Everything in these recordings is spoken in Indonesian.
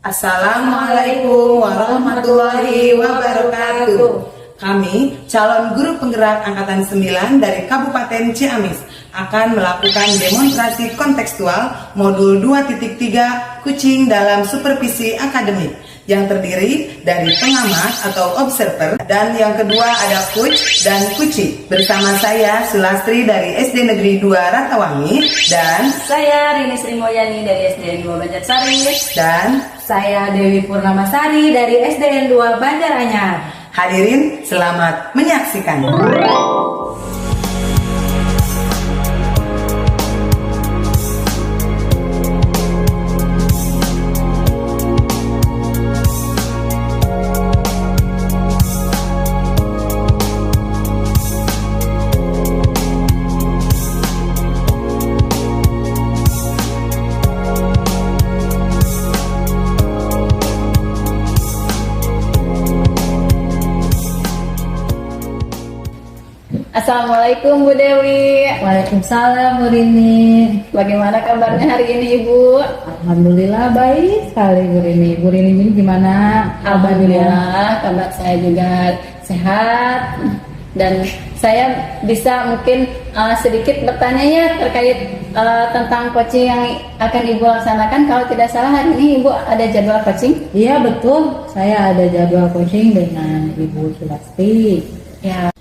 Assalamualaikum warahmatullahi wabarakatuh. Kami, calon guru penggerak Angkatan 9 dari Kabupaten Ciamis, akan melakukan demonstrasi kontekstual modul 2.3 kucing dalam supervisi akademik, yang terdiri dari pengamat atau observer, dan yang kedua ada coach dan kuci. Bersama saya Sulastri dari SD Negeri 2 Ratawangi, dan saya Rini Sri Moyani dari SDN 2 Banjarsari, dan saya Dewi Purnamasari dari SDN 2 Banjaranyar. Hadirin, selamat menyaksikan. Assalamualaikum Bu Dewi. Waalaikumsalam Bu Rini. Bagaimana kabarnya hari ini Ibu? Alhamdulillah baik sekali Bu Rini. Bu Rini ini gimana? Alhamdulillah kabar saya juga sehat. Dan saya bisa mungkin sedikit bertanya ya terkait tentang coaching yang akan Ibu laksanakan. Kalau tidak salah hari ini Ibu ada jadwal coaching? Iya betul, saya ada jadwal coaching dengan Ibu Sulastri. Ya.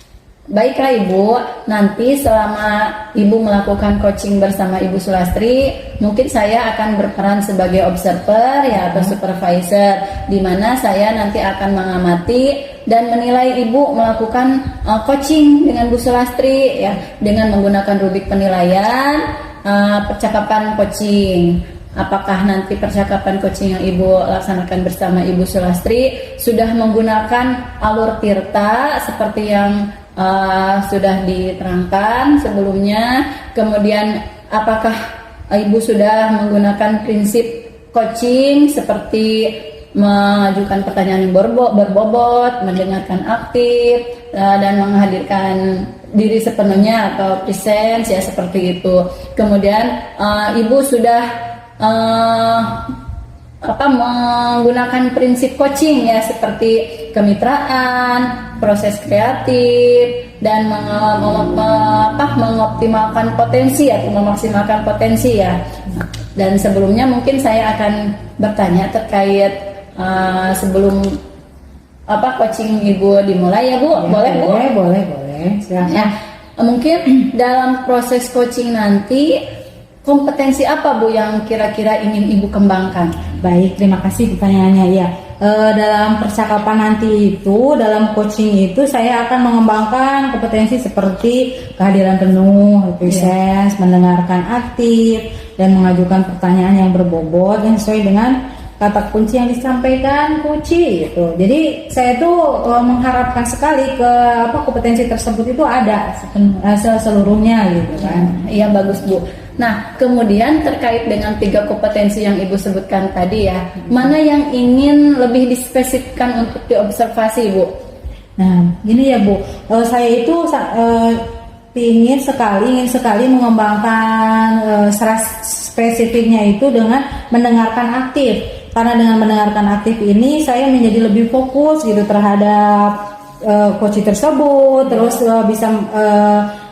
Baiklah Ibu, nanti selama Ibu melakukan coaching bersama Ibu Sulastri, mungkin saya akan berperan sebagai observer ya atau supervisor, di mana saya nanti akan mengamati dan menilai Ibu melakukan coaching dengan Bu Sulastri ya, dengan menggunakan rubrik penilaian percakapan coaching. Apakah nanti percakapan coaching yang Ibu laksanakan bersama Ibu Sulastri sudah menggunakan alur tirta seperti yang sudah diterangkan sebelumnya, kemudian apakah Ibu sudah menggunakan prinsip coaching seperti mengajukan pertanyaan yang berbobot, mendengarkan aktif, dan menghadirkan diri sepenuhnya atau presence ya seperti itu. Kemudian Ibu sudah menggunakan prinsip coaching ya seperti kemitraan, proses kreatif, dan mengoptimalkan potensi atau memaksimalkan potensi ya. Dan sebelumnya mungkin saya akan bertanya terkait sebelum coaching Ibu dimulai ya Bu. Ya, boleh Bu? Boleh. Silakan. Ya, mungkin dalam proses coaching nanti kompetensi apa Bu yang kira-kira ingin Ibu kembangkan? Baik, terima kasih pertanyaannya ya. Dalam percakapan nanti itu, dalam coaching itu saya akan mengembangkan kompetensi seperti kehadiran penuh, presence, mendengarkan aktif, dan mengajukan pertanyaan yang berbobot yang sesuai dengan kata kunci yang disampaikan kunci itu. Jadi saya tuh mengharapkan sekali ke kompetensi tersebut itu ada seluruhnya gitu kan. Iya bagus Bu. Nah, kemudian terkait dengan 3 kompetensi yang Ibu sebutkan tadi ya, mana yang ingin lebih dispesifikkan untuk diobservasi Bu? Nah, gini ya Bu, saya itu ingin sekali mengembangkan spesifiknya itu dengan mendengarkan aktif. Karena dengan mendengarkan aktif ini saya menjadi lebih fokus gitu terhadap coach tersebut, terus bisa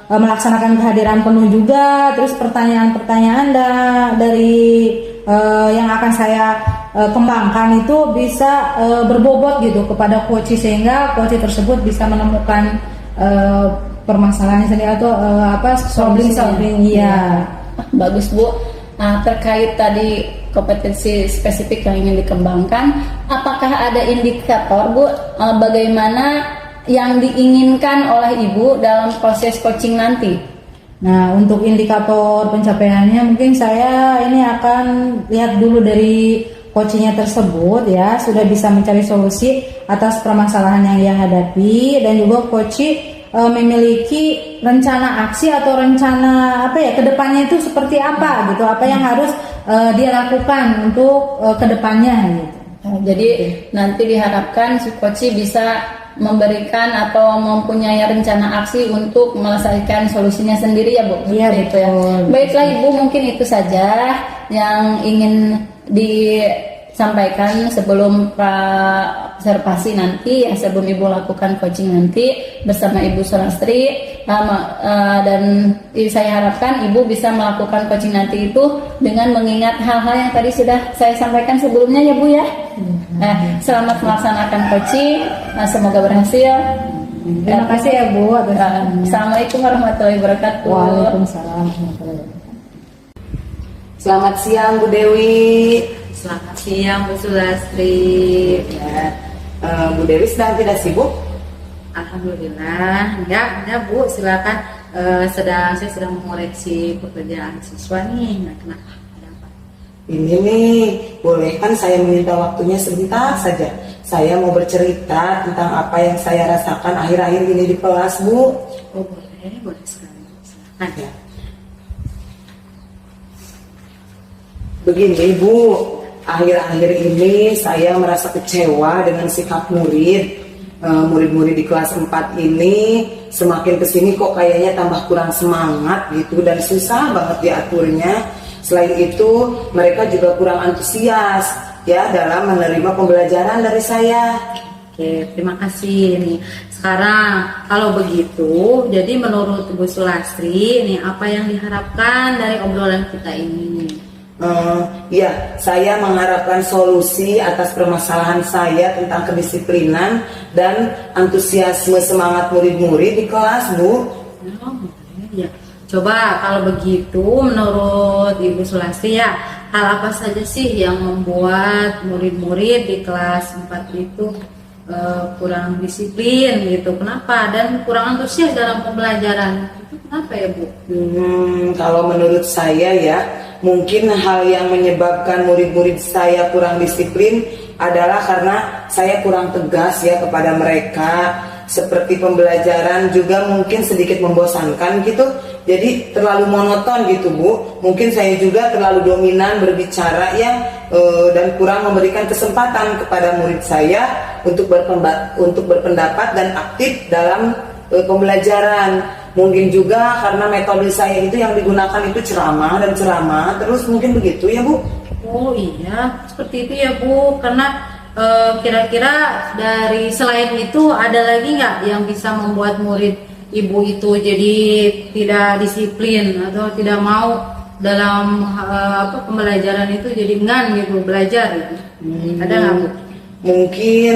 melaksanakan kehadiran penuh juga, terus pertanyaan-pertanyaan dari yang akan saya kembangkan itu bisa berbobot gitu kepada coach sehingga coach tersebut bisa menemukan permasalahan sendiri atau solving ya. Bagus Bu. Nah, terkait tadi kompetensi spesifik yang ingin dikembangkan, apakah ada indikator Bu bagaimana yang diinginkan oleh Ibu dalam proses coaching nanti? Nah, untuk indikator pencapaiannya mungkin saya ini akan lihat dulu dari coachingnya tersebut ya, sudah bisa mencari solusi atas permasalahan yang ia hadapi, dan juga coach memiliki rencana aksi atau rencana kedepannya itu seperti apa gitu, apa yang harus dia lakukan untuk kedepannya gitu. Jadi nanti diharapkan si coach bisa memberikan atau mempunyai rencana aksi untuk melesaikan solusinya sendiri ya Bu. Iya betul. Itu ya. Baiklah Ibu, mungkin itu saja yang ingin sampaikan sebelum observasi nanti, ya, sebelum Ibu lakukan coaching nanti bersama Ibu Sulastri, dan saya harapkan Ibu bisa melakukan coaching nanti itu dengan mengingat hal-hal yang tadi sudah saya sampaikan sebelumnya ya Bu ya. Selamat melaksanakan coaching, semoga berhasil. Terima kasih ya Bu. Assalamualaikum warahmatullahi wabarakatuh. Waalaikumsalam warahmatullahi wabarakatuh. Selamat siang Bu Dewi. Selamat siang Bu Sulastri. Ya, Bu Dewi sedang tidak sibuk? Alhamdulillah, enggak Bu, silakan. Saya sedang mengoreksi pekerjaan siswa nih. Nah, kenapa? Ada apa? Ini nih, boleh kan saya meminta waktunya sebentar saja? Saya mau bercerita tentang apa yang saya rasakan akhir-akhir ini di kelas, Bu. Oh boleh sekali. Silakan ya. Begini Bu, akhir-akhir ini saya merasa kecewa dengan sikap murid. Murid-murid di kelas 4 ini semakin kesini kok kayaknya tambah kurang semangat gitu dan susah banget diaturnya. Selain itu mereka juga kurang antusias ya dalam menerima pembelajaran dari saya. Oke, terima kasih nih. Sekarang kalau begitu, jadi menurut Bu Sulastri nih apa yang diharapkan dari obrolan kita ini? Ya, saya mengharapkan solusi atas permasalahan saya tentang kedisiplinan dan antusiasme semangat murid-murid di kelas, Bu. Ya. Coba kalau begitu menurut Ibu Sulastri ya, hal apa saja sih yang membuat murid-murid di kelas 4 itu kurang disiplin gitu? Kenapa? Dan kurang antusias dalam pembelajaran. Itu kenapa ya Bu? Kalau menurut saya ya, mungkin hal yang menyebabkan murid-murid saya kurang disiplin adalah karena saya kurang tegas ya kepada mereka. Seperti pembelajaran juga mungkin sedikit membosankan gitu. Jadi terlalu monoton gitu Bu. Mungkin saya juga terlalu dominan berbicara ya, dan kurang memberikan kesempatan kepada murid saya untuk berpendapat dan aktif dalam pembelajaran. Mungkin juga karena metode saya itu yang digunakan itu ceramah dan ceramah terus, mungkin begitu ya Bu. Oh iya, seperti itu ya Bu. Karena kira-kira dari selain itu ada lagi nggak yang bisa membuat murid Ibu itu jadi tidak disiplin atau tidak mau dalam pembelajaran itu, jadi enggan gitu belajar gitu. Ada nggak Bu? Mungkin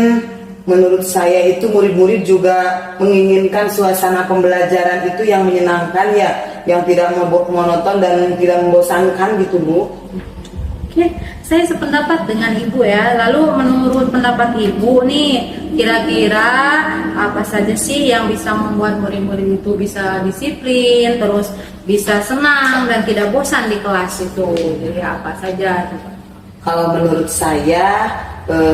menurut saya itu murid-murid juga menginginkan suasana pembelajaran itu yang menyenangkan ya, yang tidak monoton dan tidak membosankan gitu Bu. Oke, saya sependapat dengan Ibu ya. Lalu menurut pendapat Ibu nih, kira-kira apa saja sih yang bisa membuat murid-murid itu bisa disiplin, terus bisa senang dan tidak bosan di kelas itu? Jadi apa saja? Kalau menurut saya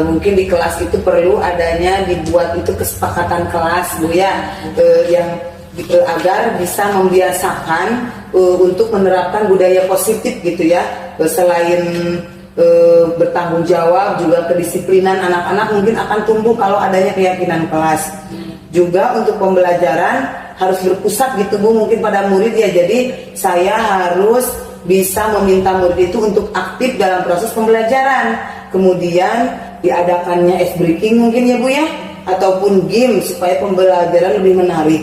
mungkin di kelas itu perlu adanya dibuat itu kesepakatan kelas Bu ya, yang agar bisa membiasakan untuk menerapkan budaya positif gitu ya. Selain bertanggung jawab, juga kedisiplinan anak-anak mungkin akan tumbuh kalau adanya keyakinan kelas. Juga untuk pembelajaran harus berpusat gitu Bu, mungkin pada murid ya. Jadi saya harus bisa meminta murid itu untuk aktif dalam proses pembelajaran. Kemudian diadakannya ice breaking mungkin ya Bu ya, ataupun game supaya pembelajaran lebih menarik.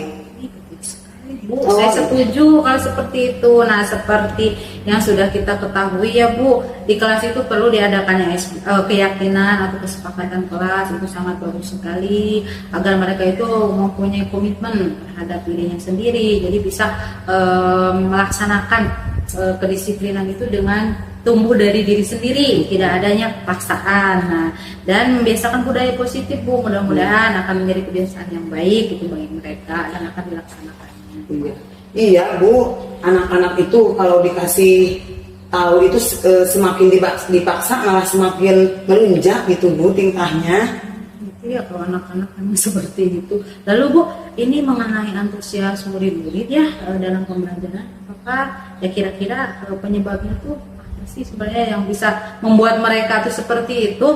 Bu, saya setuju kalau seperti itu. Nah, seperti yang sudah kita ketahui ya Bu, di kelas itu perlu diadakannya keyakinan atau kesepakatan kelas, itu sangat bagus sekali agar mereka itu mempunyai komitmen terhadap dirinya sendiri, jadi bisa melaksanakan kedisiplinan itu dengan tumbuh dari diri sendiri, tidak adanya paksaan. Nah, dan membiasakan budaya positif Bu, mudah-mudahan akan menjadi kebiasaan yang baik itu bagi mereka dan akan dilaksanakan. Iya Bu, anak-anak itu kalau dikasih tahu itu semakin dipaksa malah semakin melunjak gitu Bu tingkahnya. Iya, kalau anak-anak memang seperti itu. Lalu Bu, ini mengenai antusias murid-murid ya dalam pembelajaran, apakah ya kira-kira penyebabnya tuh apa sih sebenarnya yang bisa membuat mereka tuh seperti itu?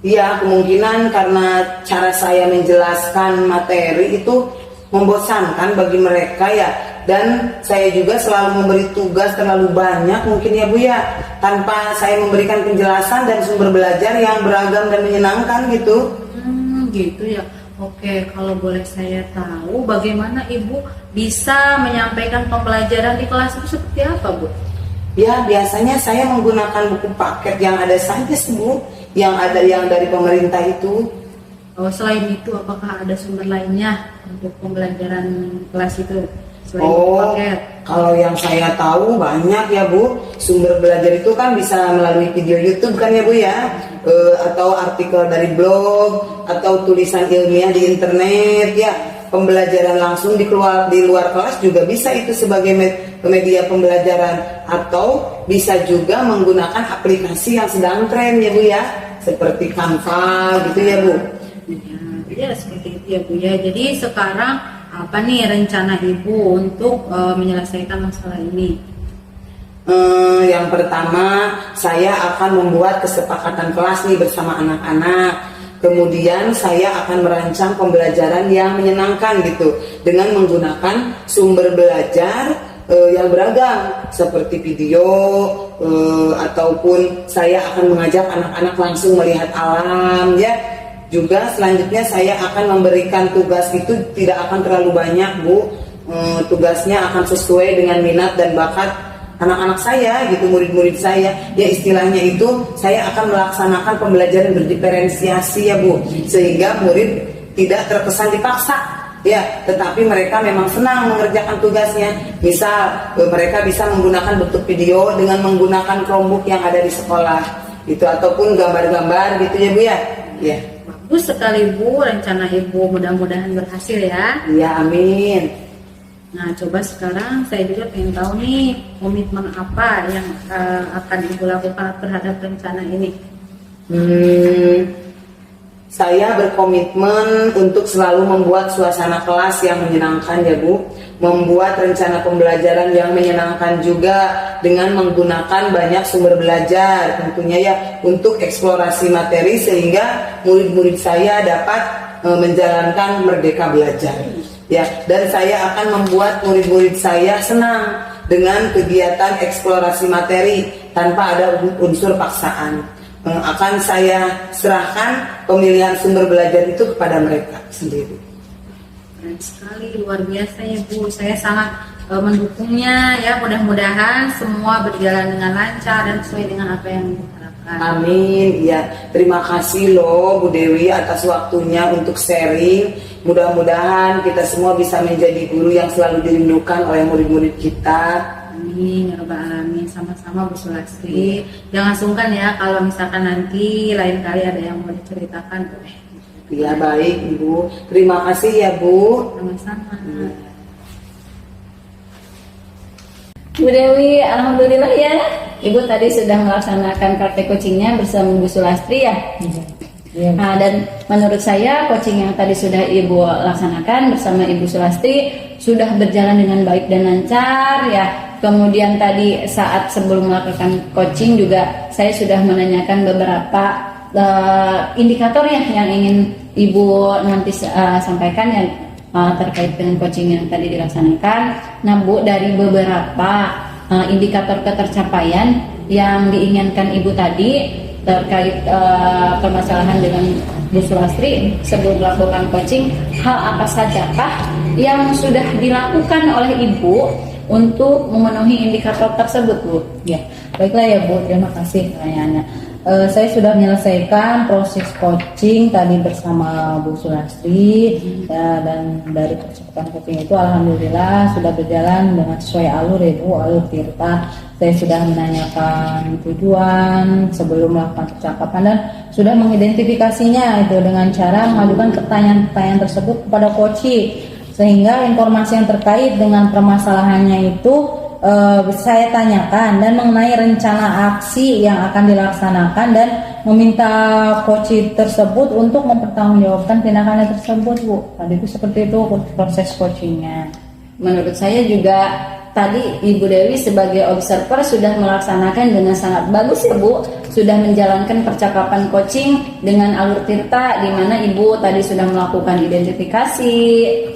Iya, kemungkinan karena cara saya menjelaskan materi itu membosankan bagi mereka ya. Dan saya juga selalu memberi tugas terlalu banyak mungkin ya Bu ya, tanpa saya memberikan penjelasan dan sumber belajar yang beragam dan menyenangkan gitu. Gitu ya. Oke, kalau boleh saya tahu bagaimana Ibu bisa menyampaikan pembelajaran di kelas itu seperti apa, Bu? Ya, biasanya saya menggunakan buku paket yang ada saja sih Bu, yang dari pemerintah itu. Oh, selain itu apakah ada sumber lainnya untuk pembelajaran kelas itu? Selain buku paket. Kalau yang saya tahu banyak ya Bu, sumber belajar itu kan bisa melalui video YouTube kan ya Bu ya, atau artikel dari blog, atau tulisan ilmiah di internet ya. Pembelajaran langsung di luar kelas juga bisa itu sebagai media pembelajaran, atau bisa juga menggunakan aplikasi yang sedang tren ya Bu ya, seperti Canva gitu ya Bu. Ya, seperti itu ya Bu ya. Jadi sekarang apa nih rencana Ibu untuk menyelesaikan masalah ini? Yang pertama, saya akan membuat kesepakatan kelas nih bersama anak-anak. Kemudian saya akan merancang pembelajaran yang menyenangkan gitu, dengan menggunakan sumber belajar yang beragam seperti video, ataupun saya akan mengajak anak-anak langsung melihat alam ya. Juga selanjutnya saya akan memberikan tugas itu tidak akan terlalu banyak Bu, tugasnya akan sesuai dengan minat dan bakat anak-anak saya gitu, murid-murid saya ya. Istilahnya itu saya akan melaksanakan pembelajaran berdiferensiasi ya Bu, sehingga murid tidak terkesan dipaksa ya, tetapi mereka memang senang mengerjakan tugasnya. Misal mereka bisa menggunakan bentuk video dengan menggunakan Chromebook yang ada di sekolah gitu, ataupun gambar-gambar gitu ya Bu ya. Ya. Bagus sekali Bu, rencana Ibu mudah-mudahan berhasil ya. Ya, amin. Nah, coba sekarang saya juga ingin tahu nih komitmen apa yang akan Ibu lakukan terhadap rencana ini. Saya berkomitmen untuk selalu membuat suasana kelas yang menyenangkan ya Bu, membuat rencana pembelajaran yang menyenangkan juga dengan menggunakan banyak sumber belajar tentunya ya, untuk eksplorasi materi sehingga murid-murid saya dapat menjalankan merdeka belajar ya. Dan saya akan membuat murid-murid saya senang dengan kegiatan eksplorasi materi tanpa ada unsur paksaan. Akan saya serahkan pemilihan sumber belajar itu kepada mereka sendiri. Keren sekali, luar biasa ya Bu. Saya sangat mendukungnya ya. Mudah-mudahan semua berjalan dengan lancar dan sesuai dengan apa yang diharapkan. Amin. Ya, terima kasih loh Bu Dewi atas waktunya untuk sharing. Mudah-mudahan kita semua bisa menjadi guru yang selalu dirindukan oleh murid-murid kita. Amin, ya Rabbal Alamin. Sama-sama Bu Sulastri. Jangan sungkan ya kalau misalkan nanti lain kali ada yang mau diceritakan, boleh. Ya, baik Ibu. Terima kasih ya Bu. Sama-sama. Bu Dewi, alhamdulillah ya, Ibu tadi sudah melaksanakan praktek coachingnya bersama Bu Sulastri ya. Nah, dan menurut saya coaching yang tadi sudah Ibu laksanakan bersama Ibu Sulastri sudah berjalan dengan baik dan lancar ya. Kemudian tadi saat sebelum melakukan coaching juga saya sudah menanyakan beberapa indikator ya yang ingin Ibu nanti sampaikan yang terkait dengan coaching yang tadi dilaksanakan. Nah Bu, dari beberapa indikator ketercapaian yang diinginkan Ibu tadi terkait permasalahan dengan Bu Sulastri sebelum melakukan coaching, hal apa sajakah yang sudah dilakukan oleh Ibu untuk memenuhi indikator tersebut Bu? Ya, baiklah ya Bu, terima kasih pertanyaannya. Saya sudah menyelesaikan proses coaching tadi bersama Bu Sulastri ya, dan dari percepatan coaching itu alhamdulillah sudah berjalan dengan sesuai alur ya Bu, alur tirta. Saya sudah menanyakan tujuan sebelum melakukan percakapan dan sudah mengidentifikasinya itu dengan cara mengajukan pertanyaan-pertanyaan tersebut kepada coaching, sehingga informasi yang terkait dengan permasalahannya itu saya tanyakan dan mengenai rencana aksi yang akan dilaksanakan dan meminta coach tersebut untuk mempertanggungjawabkan tindakannya tersebut Bu. Tadi itu seperti itu proses coachingnya. Menurut saya juga tadi Ibu Dewi sebagai observer sudah melaksanakan dengan sangat bagus ya Bu, sudah menjalankan percakapan coaching dengan alur tirta, di mana Ibu tadi sudah melakukan identifikasi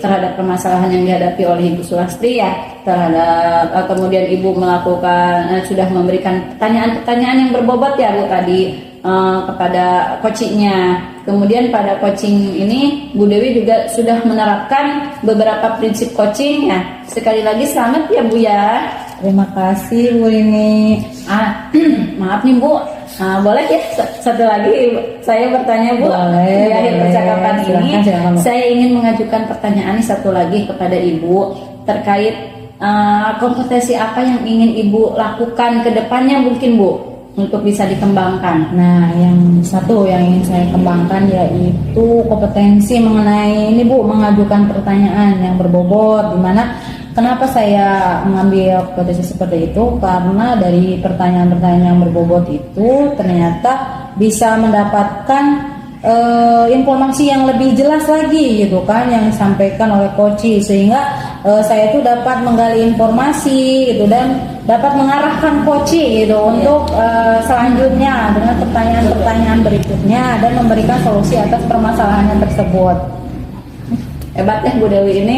terhadap permasalahan yang dihadapi oleh Ibu Sulastri ya, terhadap kemudian Ibu melakukan sudah memberikan pertanyaan-pertanyaan yang berbobot ya Bu tadi kepada coachingnya. Kemudian pada coaching ini Bu Dewi juga sudah menerapkan beberapa prinsip coaching ya. Sekali lagi selamat ya Bu ya. Terima kasih Bu ini. Maaf nih Bu, boleh ya satu lagi saya bertanya Bu. Boleh, Di akhir boleh. percakapan ini Silakan. saya ingin mengajukan pertanyaan satu lagi kepada Ibu terkait kompetensi apa yang ingin Ibu lakukan ke depannya mungkin Bu untuk bisa dikembangkan. Nah, yang satu yang ingin saya kembangkan yaitu kompetensi mengenai ini Bu, mengajukan pertanyaan yang berbobot. Dimana kenapa saya mengambil kompetensi seperti itu? Karena dari pertanyaan-pertanyaan yang berbobot itu ternyata bisa mendapatkan informasi yang lebih jelas lagi gitu kan yang disampaikan oleh coach, sehingga saya itu dapat menggali informasi gitu dan dapat mengarahkan coach gitu untuk selanjutnya dengan pertanyaan-pertanyaan berikutnya dan memberikan solusi atas permasalahan tersebut. Hebat ya Bu Dewi ini.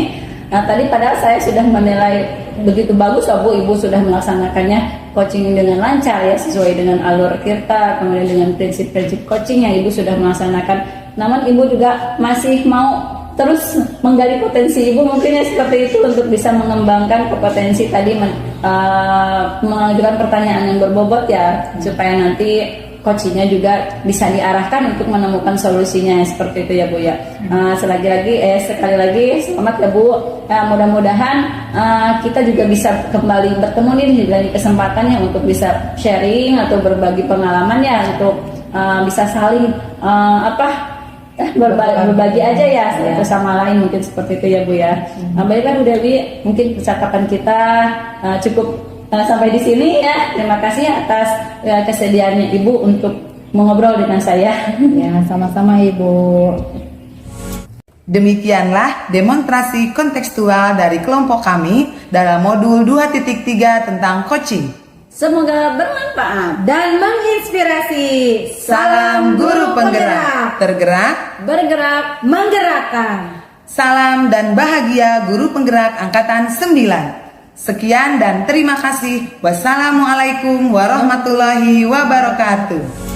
Nah, tadi padahal saya sudah menilai begitu bagus loh Bu, Ibu sudah melaksanakannya coaching dengan lancar ya, sesuai dengan alur tirta, kemudian dengan prinsip-prinsip coaching yang Ibu sudah melaksanakan. Namun Ibu juga masih mau terus menggali potensi Ibu mungkin ya seperti itu untuk bisa mengembangkan kompetensi tadi mengajukan pertanyaan yang berbobot ya, supaya nanti coachingnya juga bisa diarahkan untuk menemukan solusinya seperti itu ya Bu ya. Sekali lagi selamat ya Bu. Mudah-mudahan kita juga bisa kembali bertemu nih dari kesempatannya untuk bisa sharing atau berbagi pengalaman ya, untuk bisa saling berbagi aja ya satu sama lain, mungkin seperti itu ya Bu ya. Baiklah Bu Dewi, mungkin percakapan kita cukup sampai di sini ya. Terima kasih atas kesediaannya Ibu untuk mengobrol dengan saya. Ya, sama-sama Ibu. Demikianlah demonstrasi kontekstual dari kelompok kami dalam modul 2.3 tentang coaching. Semoga bermanfaat Dan menginspirasi. Salam guru penggerak, tergerak, bergerak. Menggerakkan. salam dan bahagia guru penggerak angkatan 9. Sekian dan terima kasih. Wassalamualaikum warahmatullahi wabarakatuh.